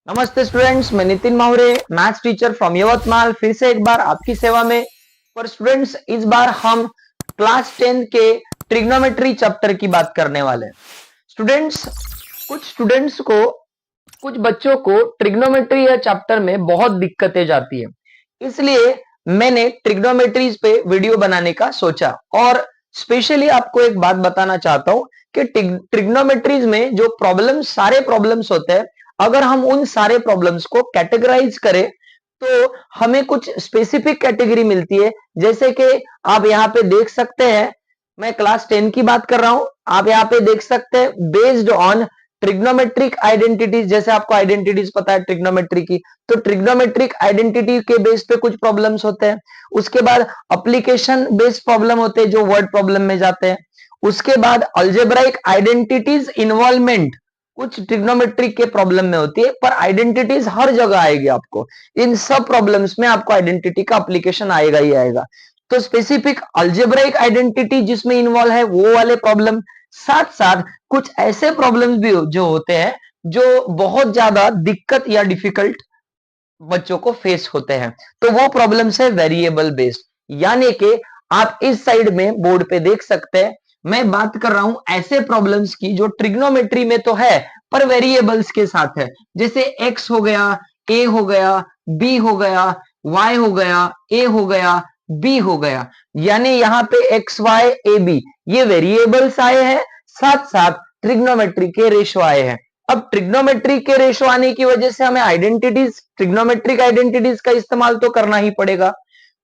नमस्ते स्टूडेंट्स, मैं Nitin Mahure, maths teacher from Yavatmal, फिर से एक बार आपकी सेवा में। पर स्टूडेंट्स, इस बार हम क्लास 10 के ट्रिग्नोमेट्री चैप्टर की बात करने वाले हैं। स्टूडेंट्स, कुछ बच्चों को ट्रिग्नोमेट्री या चैप्टर में बहुत दिक्कतें जाती है, इसलिए मैंने ट्रिग्नोमेट्रीज पे वीडियो बनाने का सोचा। और स्पेशली आपको एक बात बताना चाहता हूं कि ट्रिग्नोमेट्रीज में जो प्रॉब्लम्स, सारे प्रॉब्लम्स होते हैं, अगर हम उन सारे प्रॉब्लम्स को कैटेगराइज करें तो हमें कुछ स्पेसिफिक कैटेगरी मिलती है। जैसे कि आप यहाँ पे देख सकते हैं, मैं क्लास 10 की बात कर रहा हूं। आप यहाँ पे देख सकते हैं बेस्ड ऑन ट्रिग्नोमेट्रिक आइडेंटिटीज। जैसे आपको आइडेंटिटीज पता है ट्रिग्नोमेट्री की, तो ट्रिग्नोमेट्रिक आइडेंटिटी के बेस पे कुछ प्रॉब्लम्स होते हैं। उसके बाद एप्लीकेशन बेस्ड प्रॉब्लम होते हैं जो वर्ड प्रॉब्लम में जाते हैं। उसके बाद अलजेब्राइक आइडेंटिटीज इन्वॉल्वमेंट कुछ ट्रिग्नोमेट्रिक के प्रॉब्लम में होती है, पर आइडेंटिटीज हर जगह आएगी। आपको इन सब प्रॉब्लम्स में आपको आइडेंटिटी का एप्लीकेशन आएगा ही आएगा। तो स्पेसिफिक अलजेब्राइक आइडेंटिटी जिसमें इन्वॉल्व है वो वाले प्रॉब्लम, साथ साथ कुछ ऐसे प्रॉब्लम्स भी जो होते हैं जो बहुत ज्यादा दिक्कत या डिफिकल्ट बच्चों को फेस होते हैं, तो वो प्रॉब्लम्स है वेरिएबल बेस्ड। यानी कि आप इस साइड में बोर्ड पे देख सकते हैं, मैं बात कर रहा हूं ऐसे प्रॉब्लम्स की जो ट्रिग्नोमेट्री में तो है पर वेरिएबल्स के साथ है। जैसे एक्स हो गया, ए हो गया, बी हो गया, वाई हो गया, ए हो गया, बी हो गया। यानी यहाँ पे एक्स वाई ए बी ये वेरिएबल्स आए हैं, साथ साथ ट्रिग्नोमेट्री के रेशो आए हैं। अब ट्रिग्नोमेट्री के रेशो आने की वजह से हमें आइडेंटिटीज, ट्रिग्नोमेट्रिक आइडेंटिटीज का इस्तेमाल तो करना ही पड़ेगा,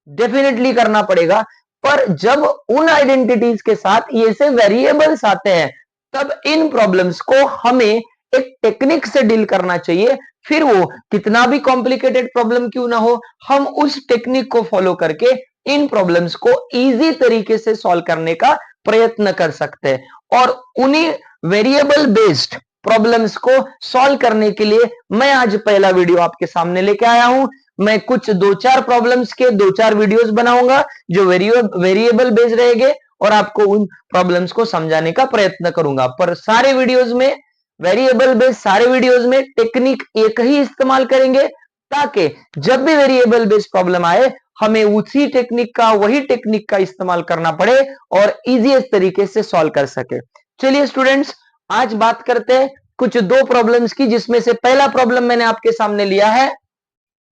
डेफिनेटली करना पड़ेगा। पर जब उन आइडेंटिटीज के साथ ये से वेरिएबल्स आते हैं, तब इन प्रॉब्लम्स को हमें एक टेक्निक से डील करना चाहिए। फिर वो कितना भी कॉम्प्लिकेटेड प्रॉब्लम क्यों ना हो, हम उस टेक्निक को फॉलो करके इन प्रॉब्लम्स को इजी तरीके से सॉल्व करने का प्रयत्न कर सकते हैं। और उन्हीं वेरिएबल बेस्ड प्रॉब्लम्स को सॉल्व करने के लिए मैं आज पहला वीडियो आपके सामने लेके आया हूं। मैं कुछ दो चार प्रॉब्लम्स के दो चार वीडियोस बनाऊंगा जो वेरिएबल बेस्ड रहेंगे, और आपको उन प्रॉब्लम्स को समझाने का प्रयत्न करूंगा। पर सारे वीडियोस में, वेरिएबल बेस्ड सारे वीडियोस में टेक्निक एक ही इस्तेमाल करेंगे, ताकि जब भी वेरिएबल बेस्ड प्रॉब्लम आए हमें उसी टेक्निक का, वही टेक्निक का इस्तेमाल करना पड़े और इजीएस्ट तरीके से सॉल्व कर सके। चलिए स्टूडेंट्स, आज बात करते हैं कुछ दो प्रॉब्लम्स की, जिसमें से पहला प्रॉब्लम मैंने आपके सामने लिया है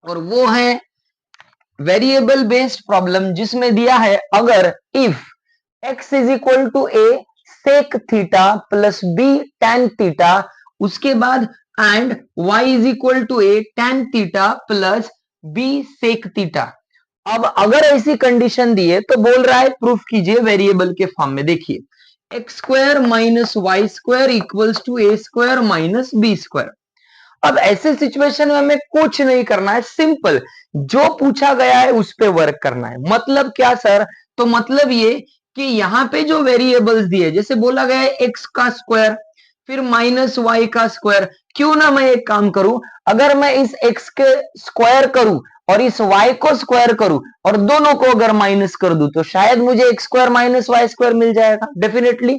और वो है वेरिएबल बेस्ड प्रॉब्लम, जिसमें दिया है अगर if x is equal to a sec theta plus b tan theta, उसके बाद and y is equal to a tan theta plus b sec theta. अब अगर ऐसी कंडीशन दी है तो बोल रहा है प्रूफ कीजिए वेरिएबल के फॉर्म में। देखिए x square minus Y square equals to a square minus b square. अब ऐसे सिचुएशन में हमें कुछ नहीं करना है, सिंपल जो पूछा गया है उस पे वर्क करना है। मतलब क्या सर? तो मतलब ये कि यहाँ पे जो वेरिएबल्स दिए, जैसे बोला गया है एक्स का स्क्वायर फिर माइनस वाई का स्क्वायर, क्यों ना मैं एक काम करूं, अगर मैं इस एक्स के स्क्वायर करूं और इस वाई को स्क्वायर करूं और दोनों को अगर माइनस कर दूं तो शायद मुझे X square minus Y square मिल जाएगा डेफिनेटली।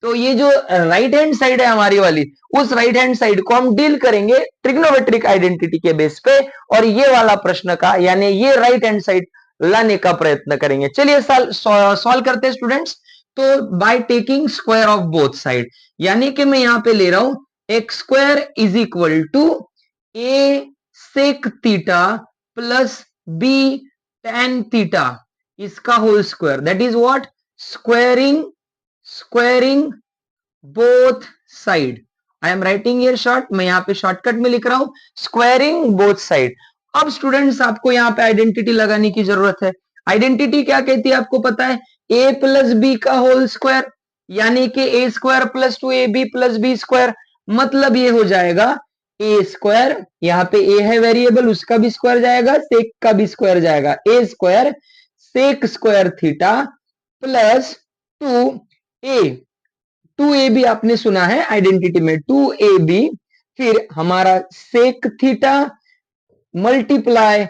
तो ये जो राइट हैंड साइड है हमारी वाली, उस राइट हैंड साइड को हम डील करेंगे ट्रिग्नोमेट्रिक आइडेंटिटी के बेस पे, और ये वाला प्रश्न का यानी ये राइट हैंड साइड लाने का प्रयत्न करेंगे। चलिए सॉल्व करते हैं स्टूडेंट्स। तो by taking square of both side, यानी कि मैं यहां पे ले रहा हूं x square is equal to a sec theta plus b tan theta, इसका whole square, that is what, squaring both side. I am writing here short, मैं यहां पे शॉर्टकट में लिख रहा हूं स्क्वेयरिंग बोथ साइड। अब स्टूडेंट्स आपको यहां पे आइडेंटिटी लगाने की जरूरत है। आइडेंटिटी क्या कहती है आपको पता है, ए प्लस बी का होल स्क्वायर, यानी कि a square plus two a b plus b square. मतलब ये हो जाएगा ए स्क्वायर, यहाँ पे ए है वेरिएबल, उसका भी स्क्वायर जाएगा, सेक का भी स्क्वायर जाएगा, a square sec square theta plus two a, two a b आपने सुना है आइडेंटिटी में, टू ए बी, फिर हमारा sec theta multiply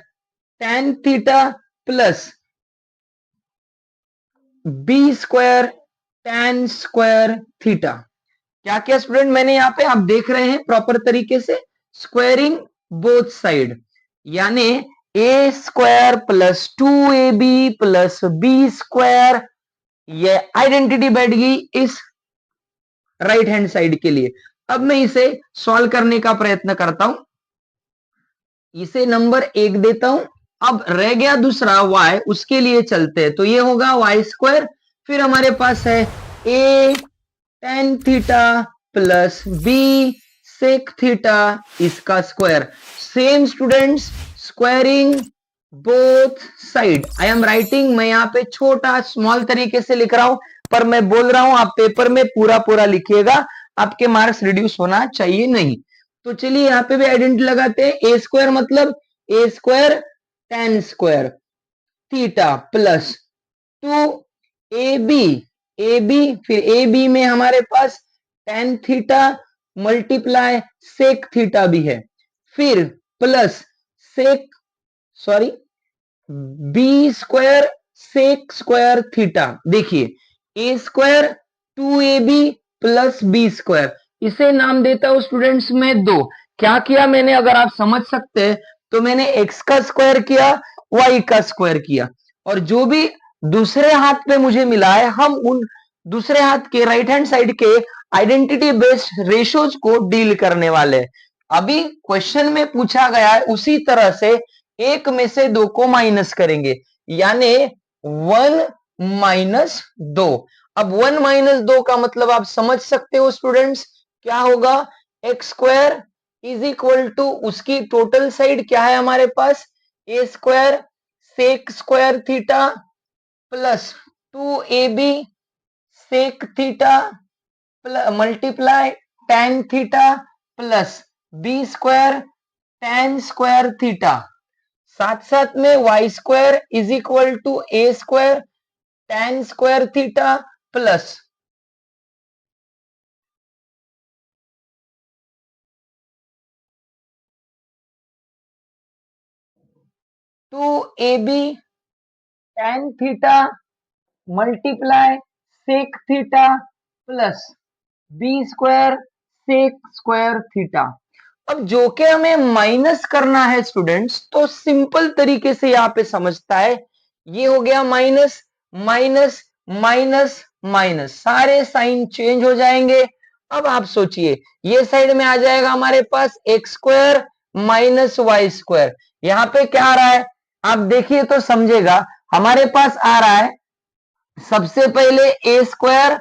tan theta plus b square tan square theta. क्या क्या स्टूडेंट मैंने यहाँ पे, आप देख रहे हैं प्रॉपर तरीके से स्क्वायरिंग बोथ साइड, यानी a square plus 2ab plus b square, ये आइडेंटिटी बैठ गई इस राइट हैंड साइड के लिए। अब मैं इसे सॉल्व करने का प्रयत्न करता हूं, इसे नंबर 1 देता हूं। अब रह गया दूसरा y, उसके लिए चलते हैं, तो ये होगा वाई स्क्वायर, फिर हमारे पास है a tan theta plus b sec theta इसका square. Same students, squaring both side. I am writing, मैं यहाँ पे छोटा स्मॉल तरीके से लिख रहा हूं, पर मैं बोल रहा हूं आप पेपर में पूरा पूरा लिखिएगा, आपके मार्क्स रिड्यूस होना चाहिए नहीं। तो चलिए यहाँ पे भी आइडेंटिटी लगाते हैं। ए स्क्वायर मतलब a square tan square theta plus 2ab, a b, फिर ए बी में हमारे पास tan theta multiply sec theta भी है, फिर plus sec sorry b square sec square theta. देखिए a square 2ab plus b square, इसे नाम देता हूं स्टूडेंट्स में 2। क्या किया मैंने, अगर आप समझ सकते हैं तो मैंने x का स्क्वायर किया, y का स्क्वायर किया, और जो भी दूसरे हाथ पे मुझे मिला है, हम उन दूसरे हाथ के राइट हैंड साइड के आइडेंटिटी बेस्ड रेशोज को डील करने वाले हैं। अभी क्वेश्चन में पूछा गया है उसी तरह से एक में से 2 को माइनस करेंगे, यानी 1 माइनस 2। अब 1 माइनस 2 का मतलब आप समझ सकते हो स्टूडेंट्स, क्या होगा, x square is equal to उसकी टोटल साइड क्या है हमारे पास, a square sec square theta plus 2ab sec theta multiply tan theta plus b square tan square theta, साथ साथ में y square is equal to a square tan square theta plus 2ab tan theta multiply sec theta plus b square sec square theta. अब जो कि हमें minus करना है students, तो सिंपल तरीके से यहां पे समझता है, ये हो गया माइनस माइनस माइनस माइनस, सारे साइन चेंज हो जाएंगे। अब आप सोचिए, ये साइड में आ जाएगा हमारे पास x square minus Y square, यहां पे क्या आ रहा है आप देखिए तो समझेगा। हमारे पास आ रहा है सबसे पहले a square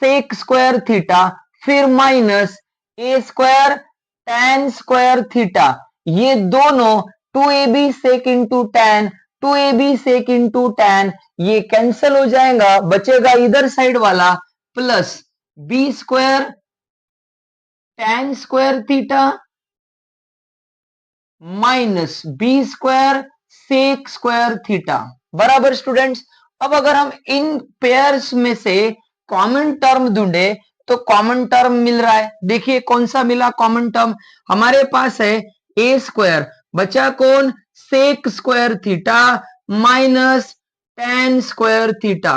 sec square theta, फिर minus a square tan square theta, ये दोनों 2ab sec into tan 2ab sec into tan ये कैंसिल हो जाएगा, बचेगा इधर साइड वाला plus b square tan square theta minus b square sec square theta बराबर स्टूडेंट्स। अब अगर हम इन पेयर्स में से कॉमन टर्म ढूंढे तो कॉमन टर्म मिल रहा है, देखिए कौन सा मिला कॉमन टर्म, हमारे पास है ए स्क्वायर, बचा कौन sec square theta minus tan square theta,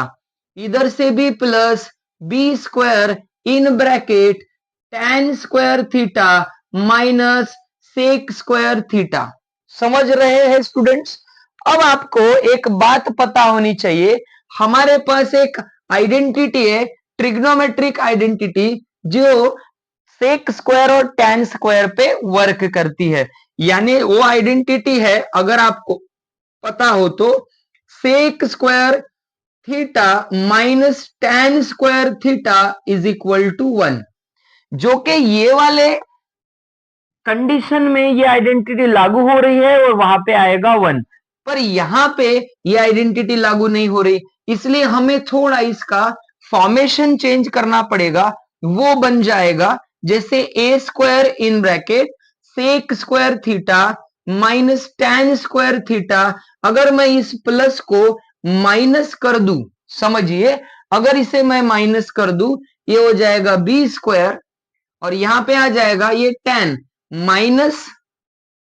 इधर से भी plus b square in bracket tan square theta minus sec square theta. समझ रहे हैं स्टूडेंट्स। अब आपको एक बात पता होनी चाहिए, हमारे पास एक आइडेंटिटी है ट्रिग्नोमेट्रिक आइडेंटिटी, जो सेक स्क्वायर और tan स्क्वायर पे वर्क करती है, यानी वो आइडेंटिटी है, अगर आपको पता हो तो, sec square theta minus tan square theta is equal to 1, जो कि ये वाले कंडीशन में ये आइडेंटिटी लागू हो रही है और वहां पे आएगा 1, पर यहां पे ये आइडेंटिटी लागू नहीं हो रही, इसलिए हमें थोड़ा इसका फॉर्मेशन चेंज करना पड़ेगा। वो बन जाएगा जैसे a square in bracket sec square theta minus tan square theta, अगर मैं इस प्लस को माइनस कर दूं, समझिए अगर इसे मैं माइनस कर दूं, ये हो जाएगा बी स्क्वायर, और यहां पे आ जाएगा ये tan माइनस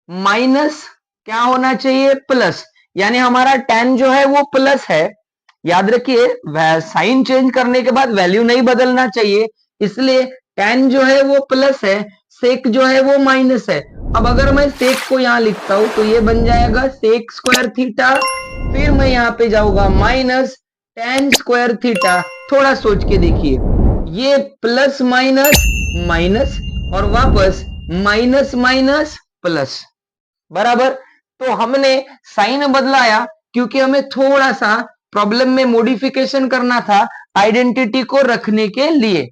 माइनस क्या होना चाहिए प्लस, यानी हमारा tan जो है वो प्लस है, याद रखिए साइन चेंज करने के बाद वैल्यू नहीं बदलना चाहिए, इसलिए tan जो है वो प्लस है, सेक जो है वो माइनस है। अब अगर मैं सेक को यहां लिखता हूं तो ये बन जाएगा सेक स्क्वायर थीटा, फिर मैं यहां पे जाऊंगा माइनस टेन स्क्वायर थीटा। थोड़ा सोच के देखिए, ये प्लस माइनस माइनस और वापस माइनस माइनस प्लस, बराबर। तो हमने साइन बदलाया क्योंकि हमें थोड़ा सा प्रॉब्लम में मॉडिफिकेशन करना था आइडेंटिटी को रखने के लिए।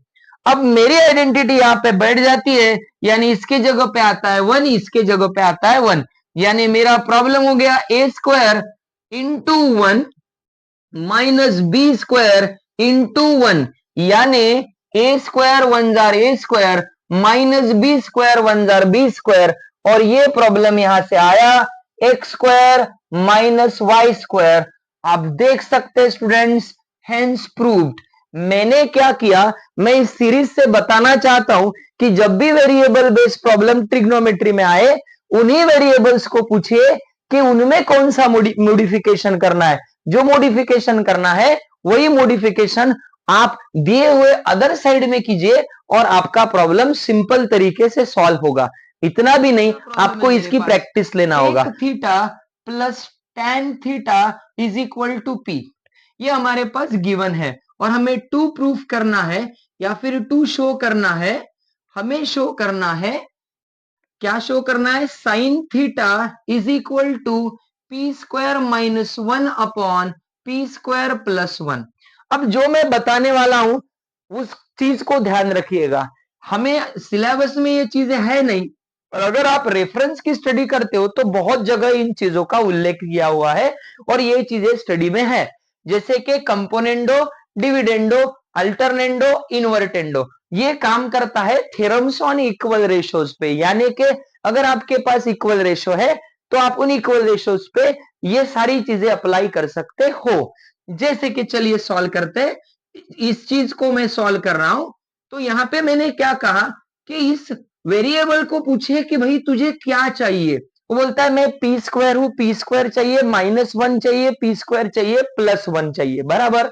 अब मेरी आइडेंटिटी यहां पे बैठ जाती है, यानी इसके जगह पे आता है वन, इसके जगह पे आता है वन, यानी मेरा प्रॉब्लम हो गया a square into one minus b square into one, यानी ए स्क्वायर वन जार a square minus b square one जार बी स्क्वायर, और ये प्रॉब्लम यहां से आया x square minus Y square. आप देख सकते हैं स्टूडेंट्स, हेंस प्रूव्ड। मैंने क्या किया, मैं इस सीरीज से बताना चाहता हूं कि जब भी वेरिएबल बेस्ड प्रॉब्लम ट्रिग्नोमेट्री में आए, उन्हीं वेरिएबल्स को पूछिए कि उनमें कौन सा मॉडिफिकेशन करना है। जो मॉडिफिकेशन करना है वही मॉडिफिकेशन आप दिए हुए अदर साइड में कीजिए और आपका प्रॉब्लम सिंपल तरीके से सॉल्व होगा। इतना भी नहीं, आपको इसकी प्रैक्टिस लेना होगा। Theta plus tan theta is equal to p, ये हमारे पास गिवन है और हमें टू प्रूफ करना है या फिर टू शो करना है। हमें शो करना है, क्या शो करना है, sine theta is equal to p square minus one upon p square plus one. अब जो मैं बताने वाला हूं उस चीज को ध्यान रखिएगा, हमें सिलेबस में ये चीजें है नहीं, और अगर आप रेफरेंस की स्टडी करते हो तो बहुत जगह इन चीजों का उल्लेख किया हुआ है और ये चीजें स्टडी में है, जैसे कि कंपोनेंडो, डिविडेंडो, अल्टरनेंडो, इन्वर्टेंडो। ये काम करता है थ्योरम्स ऑन इक्वल रेशोज पे, यानी कि अगर आपके पास इक्वल रेशो है तो आप उन इक्वल रेशोज पे ये सारी चीजें अप्लाई कर सकते हो। जैसे कि चलिए सॉल्व करते हैं, इस चीज को मैं सॉल्व कर रहा हूं। तो यहां पे मैंने क्या कहा कि इस वेरिएबल को पूछे कि भाई तुझे क्या चाहिए, वो बोलता है मैं पी स्क्वायर हूं, पी स्क्वायर चाहिए, माइनस वन चाहिए, पी स्क्वायर चाहिए, प्लस वन चाहिए, बराबर।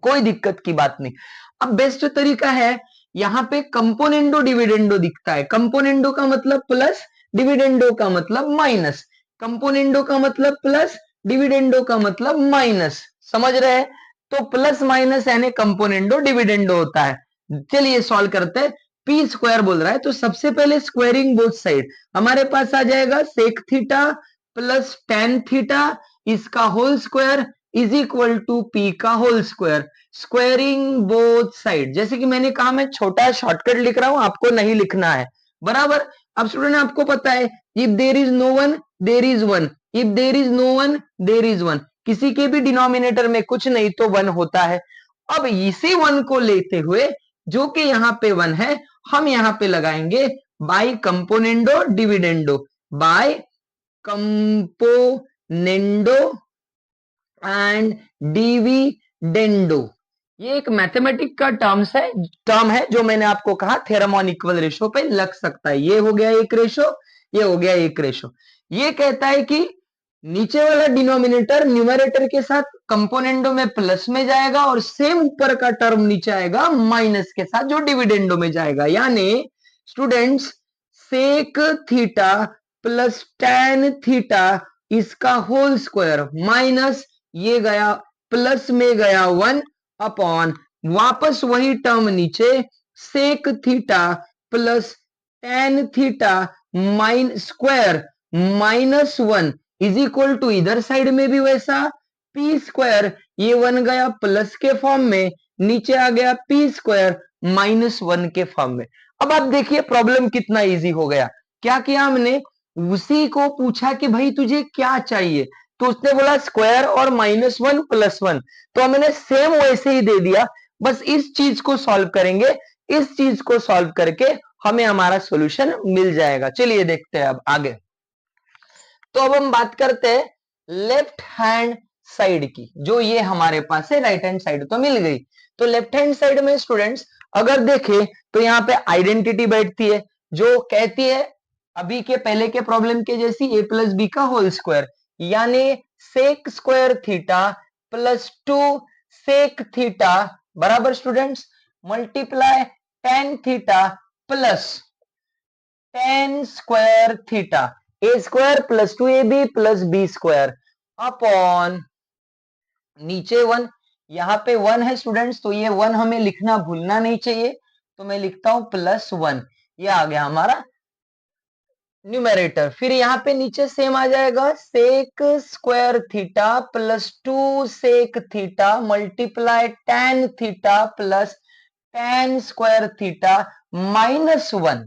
कोई दिक्कत की बात नहीं। अब बेस्ट तरीका है, यहां पे कंपोनेंडो डिविडेंडो दिखता है, कंपोनेंडो का मतलब प्लस, डिविडेंडो का मतलब माइनस, कंपोनेंडो का मतलब प्लस, डिविडेंडो का मतलब माइनस, समझ रहे हैं। तो प्लस माइनस यानी कंपोनेंडो डिविडेंडो होता है। चलिए सॉल्व करते हैं। पी स्क्वायर बोल रहा है तो सबसे पहले स्क्वायरिंग बोथ साइड, हमारे पास आ जाएगा sec theta plus tan theta, इसका whole square is equal to p का whole square, squaring both side. जैसे कि मैंने कहा मैं छोटा शॉर्टकट लिख रहा हूं, आपको नहीं लिखना है, बराबर। अब स्टूडेंट आपको पता है if there is no one there is one, if there is no one there is one, किसी के भी डिनोमिनेटर में कुछ नहीं तो वन होता है। अब इसी वन को लेते हुए जो कि यहां पे वन है, हम यहां पे लगाएंगे by componendo dividendo, by componendo and dividendo. ये एक मैथमेटिक का टर्म है जो मैंने आपको कहा थ्योरम ऑन इक्वल रेशो पे लग सकता है। ये हो गया एक रेशो, ये हो गया एक रेशो। ये कहता है कि नीचे वाला डिनोमिनेटर न्यूमरेटर के साथ कंपोनेंडो में प्लस में जाएगा और सेम ऊपर का टर्म नीचे आएगा माइनस के साथ जो डिविडेंडो में जाएगा, यानी students sec theta plus tan theta इसका होल स्क्वायर माइनस ये गया प्लस में गया वन अपॉन वापस वही टर्म नीचे sec theta plus tan theta mine square minus one is equal to इधर साइड में भी वैसा पी स्क्वायर, ये वन गया प्लस के फॉर्म में, नीचे आ गया पी स्क्वायर माइनस वन के फॉर्म में। अब आप देखिए प्रॉब्लम कितना इजी हो गया। क्या किया हमने, उसी को पूछा कि भाई तुझे क्या चाहिए, तो उसने बोला स्क्वायर और माइनस वन प्लस वन, तो हमने सेम वैसे ही दे दिया। बस इस चीज को सॉल्व करेंगे, इस चीज को सॉल्व करके हमें हमारा सॉल्यूशन मिल जाएगा। चलिए देखते हैं अब आगे। तो अब हम बात करते हैं लेफ्ट हैंड साइड की, जो ये हमारे पास है राइट हैंड साइड तो मिल गई। तो लेफ्ट हैंड साइड में स्टूडेंट्स अगर देखें तो यहाँ पे आइडेंटिटी बैठती है जो कहती है अभी के पहले के प्रॉब्लम के जैसी a प्लस बी का होल स्क्वायर, यानी sec square theta plus two sec theta बराबर students multiply tan theta plus tan square theta a square plus 2ab plus b square upon नीचे 1, यहां पे 1 है स्टूडेंट्स, तो ये 1 हमें लिखना भूलना नहीं चाहिए, तो मैं लिखता हूं +1। ये आ गया हमारा न्यूमेरेटर। फिर यहाँ पे नीचे सेम आ जाएगा sec square theta plus 2 sec theta multiply tan theta plus tan square theta -1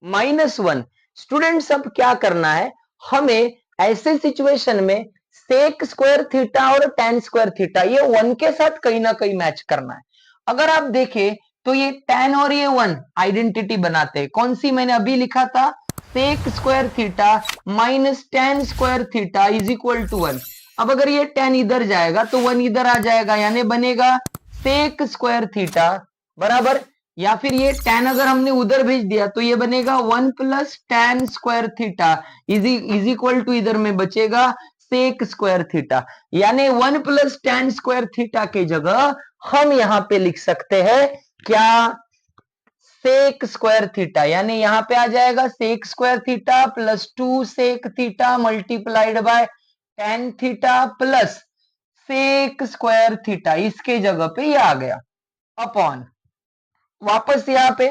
-1। Students अब क्या करना है, हमें ऐसे सिचुएशन में सेक स्क्वायर थीटा और टेन स्क्वायर थीटा ये 1 के साथ कहीं ना कहीं मैच करना है। अगर आप देखें तो ये टेन और ये 1 आइडेंटिटी बनाते हैं। कौन सी मैंने अभी लिखा था, sec square theta minus tan square theta is equal to 1। अब अगर ये 10 इधर जाएगा तो 1 इधर आ जाएगा, यानी बनेगा सेक स्क्वायर थीटा बराबर, या फिर ये tan अगर हमने उधर भेज दिया तो ये बनेगा 1 plus tan square theta is equal to इधर में बचेगा सेक स्क्वायर थीटा, यानी 1 प्लस टेन स्क्वायर थीटा की जगह हम यहां पे लिख सकते हैं क्या, सेक स्क्वायर थीटा, यानी यहां पे आ जाएगा sec square theta plus 2 sec theta multiplied by tan theta plus sec square theta, इसके जगह पे ये आ गया अपॉन वापस यहाँ पे।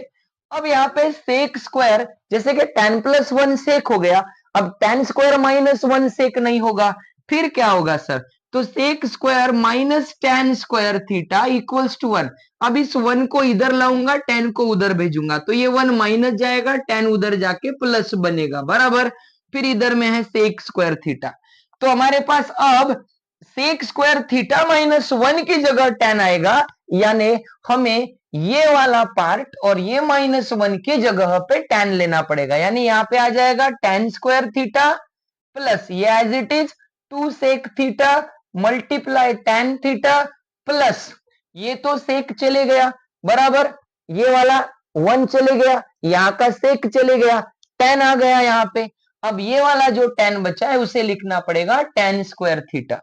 अब यहाँ पे सेक स्क्वायर, जैसे कि टेन प्लस 1 सेक हो गया, अब टेन स्क्वायर -1 सेक नहीं होगा, फिर क्या होगा सर, तो sec square minus tan square theta equals to 1। अब इस 1 को इधर लाऊंगा, 10 को उधर भेजूंगा, तो ये 1 माइनस जाएगा, 10 उधर जाके प्लस बनेगा बराबर। फिर इधर में है सेक स्क्वायर थीटा, तो हमारे पास अब सेक स्क्वायर थीटा -1 की जगह 10 आएगा, यानी हमें ये वाला पार्ट और ये -1 की जगह पे 10 लेना पड़ेगा, यानी यहां पे आ जाएगा टेन स्क्वायर थीटा प्लस ये as it is 2 sec theta multiply tan theta plus ये तो सेक चले गया बराबर, ये वाला 1 चले गया, यहां का सेक चले गया, 10 आ गया यहां पे। अब ये वाला जो 10 बचा है उसे लिखना पड़ेगा टेन स्क्वायर थीटा।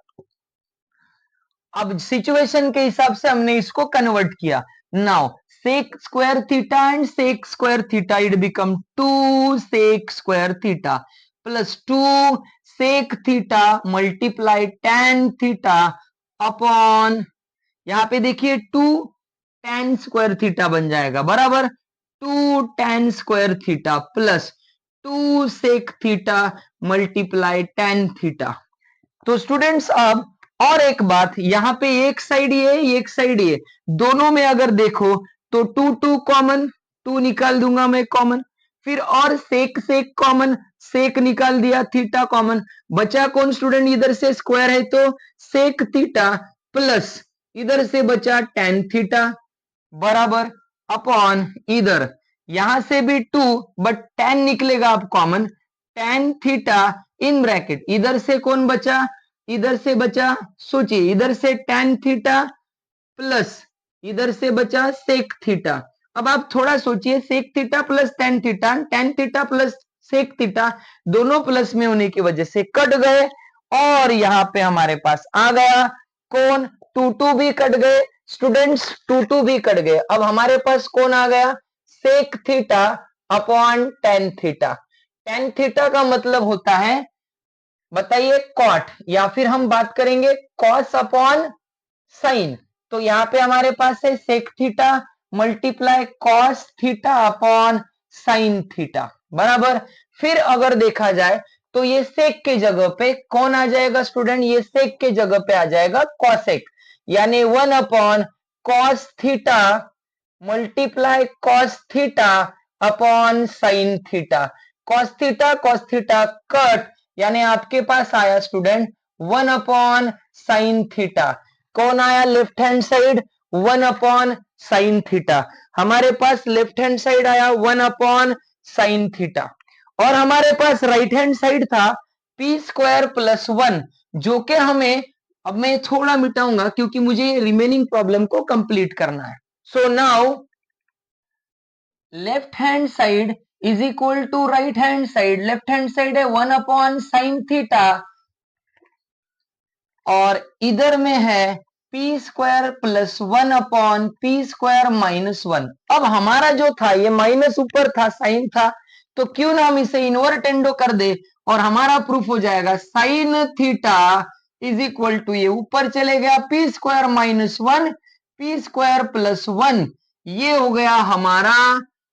अब सिचुएशन के हिसाब से हमने इसको कन्वर्ट किया। Now sec square theta and sec square theta it become 2 sec square theta plus 2 sec theta multiply tan theta upon, यहां पे देखिए 2 टेन स्क्वायर थीटा बन जाएगा बराबर, 2 tan square theta plus 2 sec theta multiply tan theta. तो students अब और एक बात, यहां पे एक साइड ये एक साइड ये, दोनों में अगर देखो तो 2 2 कॉमन, 2 निकाल दूंगा मैं कॉमन, फिर और सेक सेक कॉमन, सेक निकाल दिया, थीटा कॉमन, बचा कौन स्टूडेंट, इधर से स्क्वायर है तो सेक थीटा प्लस इधर से बचा टेन थीटा बराबर अपॉन इधर यहां से भी 2 बट 10 निकलेगा अब common, tan theta in bracket, इधर से कौन बचा, इधर से बचा, सोचिए इधर से टेन थीटा प्लस इधर से बचा सेक थीटा। अब आप थोड़ा सोचिए, sec theta plus tan theta plus sec theta दोनों प्लस में होने की वजह से कट गए, और यहां पे हमारे पास आ गया कौन, 2 2 भी कट गए स्टूडेंट्स, 2 2 भी कट गए। अब हमारे पास कौन आ गया, sec theta upon tan theta. Tan theta का मतलब होता है बताइए कॉट, या फिर हम बात करेंगे कॉस अपॉन साइन। तो यहां पे हमारे पास है sec theta multiply cos theta upon sine theta बराबर। फिर अगर देखा जाए तो ये सेक के जगह पे कौन आ जाएगा स्टूडेंट, ये सेक के जगह पे आ जाएगा कॉसेक, यानी 1 upon cos theta multiply cos theta upon sine theta. Cos theta cut, यानी आपके पास आया स्टूडेंट 1 अपॉन साइन थीटा। कौन आया left hand side, 1 upon sine theta. हमारे पास लेफ्ट हैंड साइड आया 1 अपॉन साइन थीटा, और हमारे पास राइट हैंड साइड था पी स्क्वायर प्लस 1, जो कि हमें, अब मैं थोड़ा मिटाऊंगा क्योंकि मुझे रिमेनिंग प्रॉब्लम को कंप्लीट करना है। So now left hand side is equal to right hand side, left hand side है 1 अपॉन साइन थीटा, और इधर में है p square plus 1 upon p square -1। अब हमारा जो था ये माइनस ऊपर था, साइन था, तो क्यों ना हम इसे इन्वर्टेंडो कर दे और हमारा प्रूफ हो जाएगा sine theta is equal to, ये ऊपर चले गया p square minus one p square plus one, ये हो गया हमारा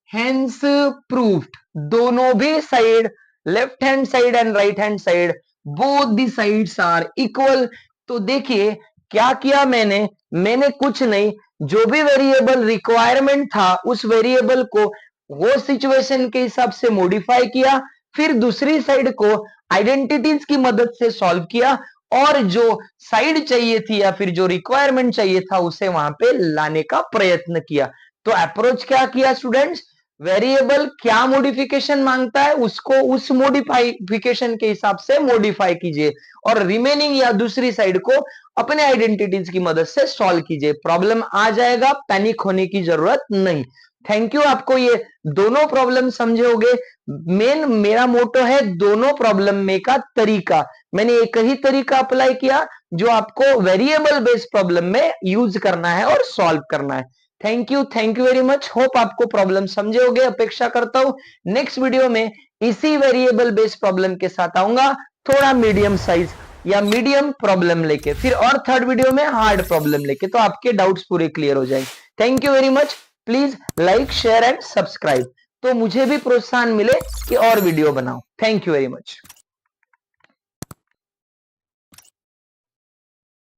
हेंस प्रूफ्ड। दोनों भी side, left hand side and right hand side, both the sides are equal. तो देखिए क्या किया मैंने कुछ नहीं, जो भी वेरिएबल रिक्वायरमेंट था उस वेरिएबल को वो सिचुएशन के हिसाब से मॉडिफाई किया, फिर दूसरी साइड को आइडेंटिटीज की मदद से सॉल्व किया, और जो साइड चाहिए थी या फिर जो रिक्वायरमेंट चाहिए था उसे वहां पे लाने का प्रयत्न किया। तो अप्रोच क्या किया स्टूडेंट्स, वेरिएबल क्या मॉडिफिकेशन मांगता है उसको उस मॉडिफिकेशन के हिसाब से मॉडिफाई कीजिए, और रिमेनिंग या दूसरी साइड को अपने आइडेंटिटीज की मदद से सॉल्व कीजिए, प्रॉब्लम आ जाएगा, पैनिक होने की जरूरत नहीं। थैंक यू, आपको ये दोनों प्रॉब्लम समझे होंगे। मेन मेरा मोटो है दोनों प्रॉब्लम में का तरीका, मैंने एक ही तरीका अप्लाई किया जो आपको वेरिएबल बेस्ड प्रॉब्लम में यूज करना है और सॉल्व करना है। Thank you very much, hope आपको प्रॉब्लम समझे होंगे। अपेक्षा करता हूं नेक्स्ट वीडियो में इसी वेरिएबल बेस्ड प्रॉब्लम के साथ आऊंगा, थोड़ा मीडियम साइज या मीडियम प्रॉब्लम लेके, फिर और थर्ड वीडियो में हार्ड प्रॉब्लम लेके, तो आपके डाउट्स पूरे क्लियर हो जाएंगे। Thank you very much, please like share and subscribe, तो मुझे भी प्रोत्साहन मिले कि और वीडियो बनाओ। Thank you very much.